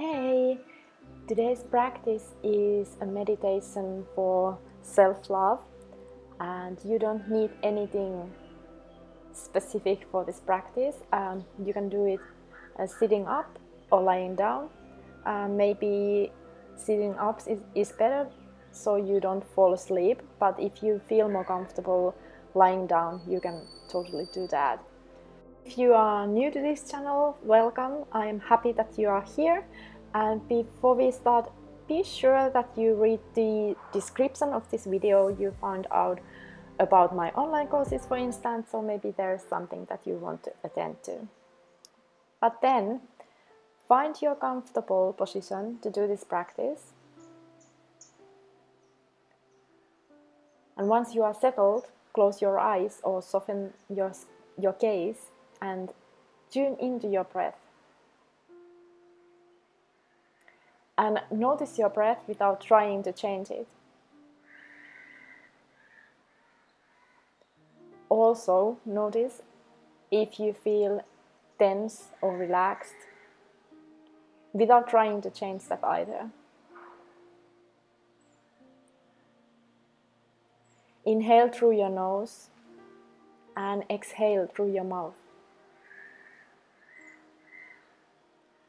Hey, today's practice is a meditation for self-love, and you don't need anything specific for this practice. You can do it sitting up or lying down. Maybe sitting up is better so you don't fall asleep, but if you feel more comfortable lying down, you can totally do that. If you are new to this channel, welcome. I am happy that you are here. And before we start, be sure that you read the description of this video. You find out about my online courses, for instance, or maybe there's something that you want to attend to. But then, find your comfortable position to do this practice. And once you are settled, close your eyes or soften your gaze and tune into your breath. And notice your breath without trying to change it. Also, notice if you feel tense or relaxed without trying to change that either. Inhale through your nose and exhale through your mouth.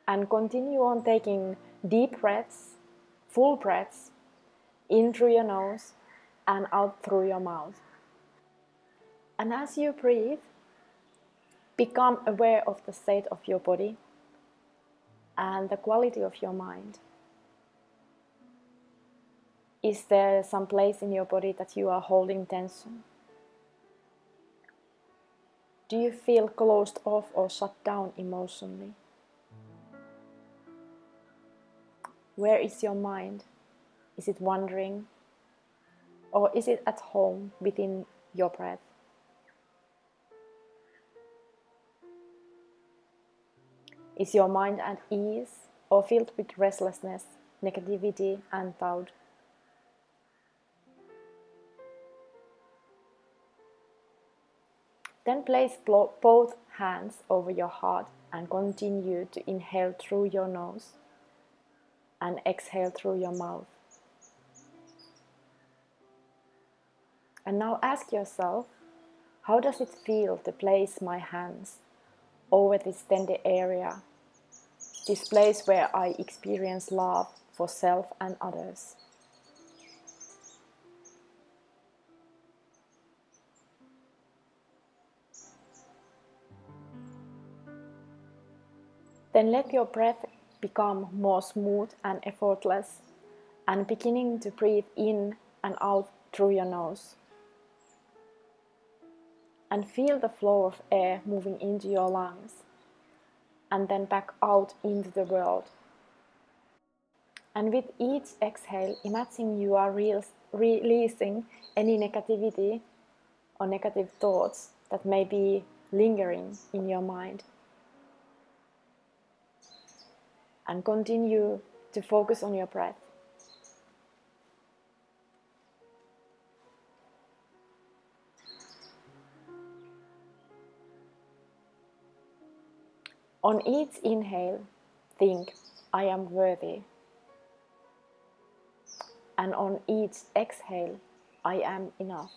And continue on taking deep breaths, full breaths, in through your nose and out through your mouth. And as you breathe, become aware of the state of your body and the quality of your mind. Is there some place in your body that you are holding tension? Do you feel closed off or shut down emotionally? Where is your mind? Is it wandering? Or is it at home within your breath? Is your mind at ease or filled with restlessness, negativity, and doubt? Then place both hands over your heart and continue to inhale through your nose and exhale through your mouth. And now ask yourself, how does it feel to place my hands over this tender area, this place where I experience love for self and others? Then let your breath become more smooth and effortless, and beginning to breathe in and out through your nose. And feel the flow of air moving into your lungs and then back out into the world. And with each exhale, imagine you are releasing any negativity or negative thoughts that may be lingering in your mind. And continue to focus on your breath. On each inhale, think, I am worthy. And on each exhale, I am enough.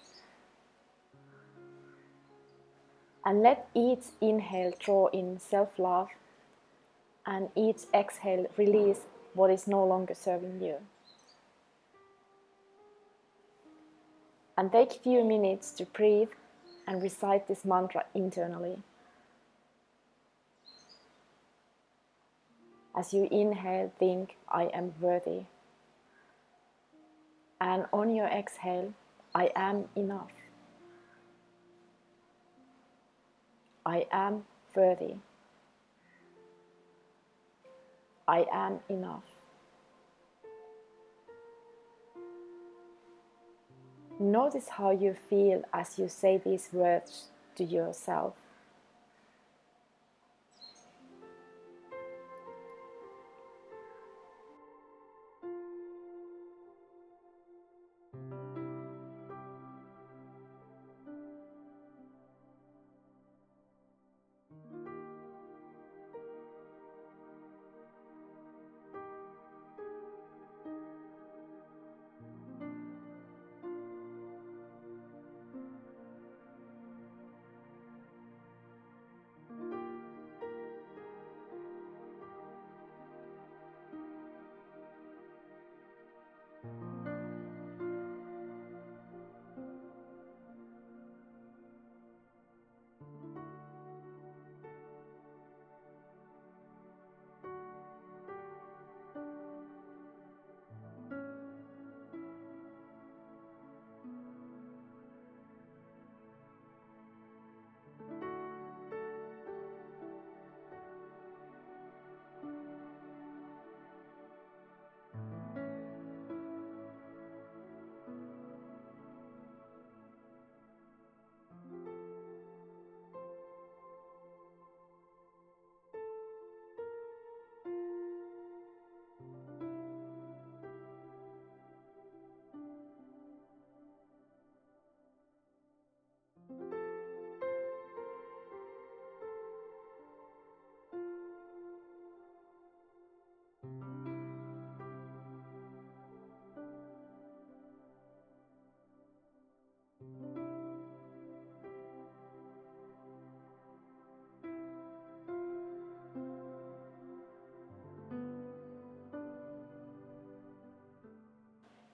And let each inhale draw in self-love, and each exhale release what is no longer serving you. And take a few minutes to breathe and recite this mantra internally. As you inhale, think, I am worthy. And on your exhale, I am enough. I am worthy. I am enough. Notice how you feel as you say these words to yourself.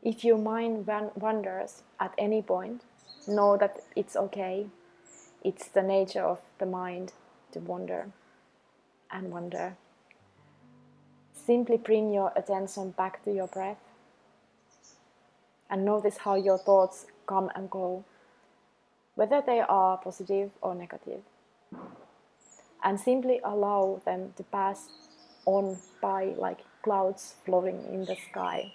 If your mind wanders at any point, know that it's okay. It's the nature of the mind to wander and wonder. Simply bring your attention back to your breath and notice how your thoughts come and go, whether they are positive or negative. And simply allow them to pass on by like clouds floating in the sky.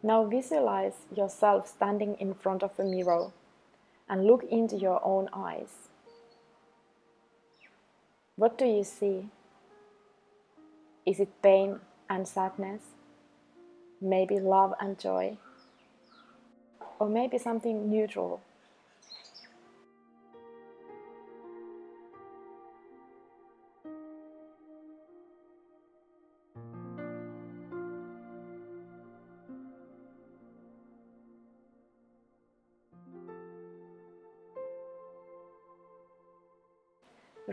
Now visualize yourself standing in front of a mirror and look into your own eyes. What do you see? Is it pain and sadness? Maybe love and joy? Or maybe something neutral?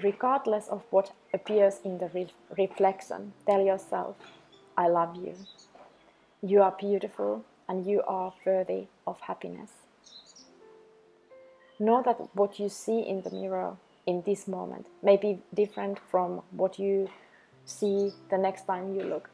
Regardless of what appears in the reflection, tell yourself, I love you. You are beautiful and you are worthy of happiness. Know that what you see in the mirror in this moment may be different from what you see the next time you look.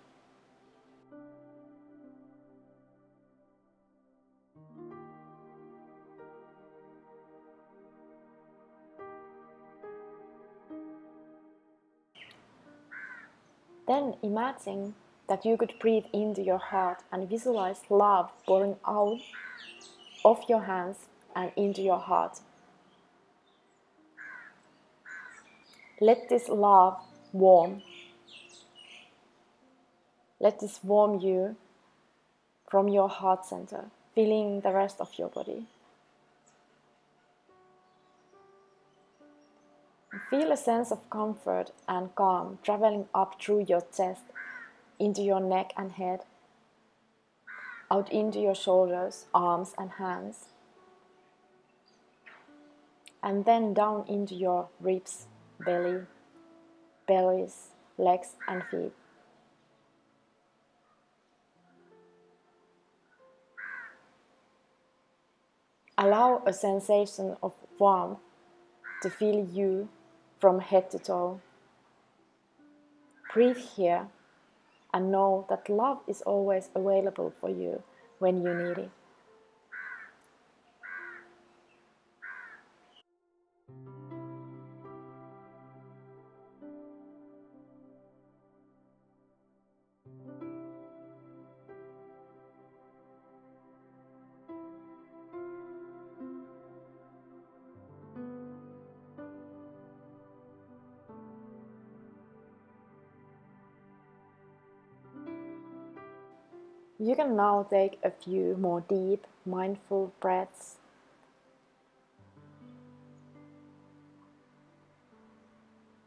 Then imagine that you could breathe into your heart and visualize love pouring out of your hands and into your heart. Let this love warm. Let this warm you from your heart center, filling the rest of your body. Feel a sense of comfort and calm traveling up through your chest, into your neck and head, out into your shoulders, arms and hands, and then down into your ribs, belly, pelvis, legs and feet. Allow a sensation of warmth to fill you from head to toe. Breathe here and know that love is always available for you when you need it. You can now take a few more deep, mindful breaths.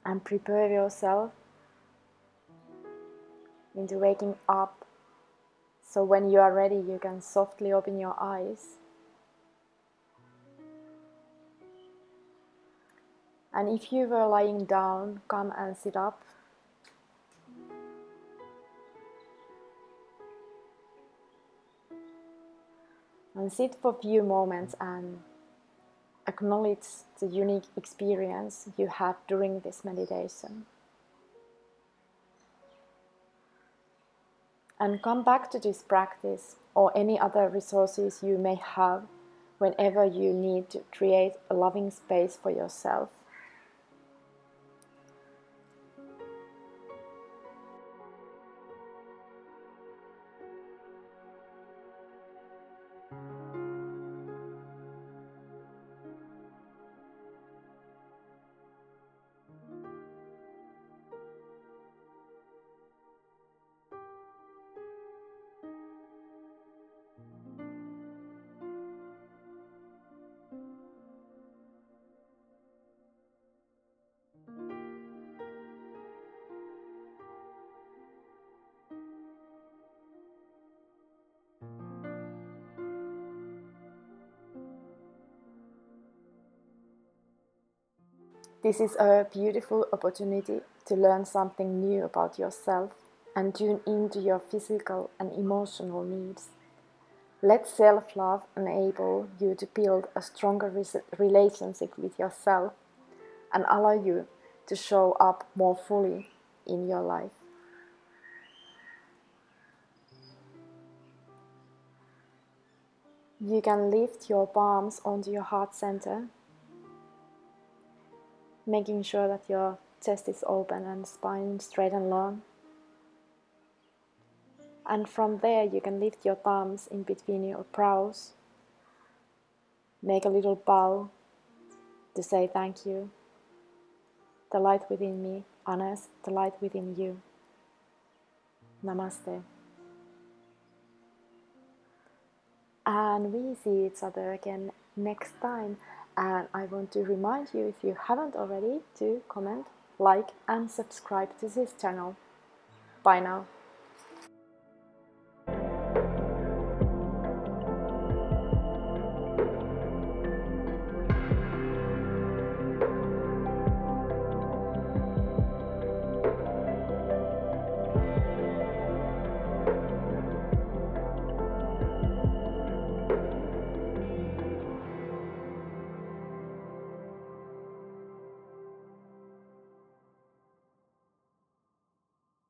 And prepare yourself into waking up. So when you are ready, you can softly open your eyes. And if you were lying down, come and sit up. And sit for a few moments and acknowledge the unique experience you had during this meditation. And come back to this practice or any other resources you may have whenever you need to create a loving space for yourself. This is a beautiful opportunity to learn something new about yourself and tune into your physical and emotional needs. Let self-love enable you to build a stronger relationship with yourself and allow you to show up more fully in your life. You can lift your palms onto your heart center, making sure that your chest is open and spine straight and long. And from there you can lift your thumbs in between your brows. Make a little bow to say thank you. The light within me honors the light within you. Namaste. And we see each other again next time. And I want to remind you, if you haven't already, to comment, like and subscribe to this channel. Bye now.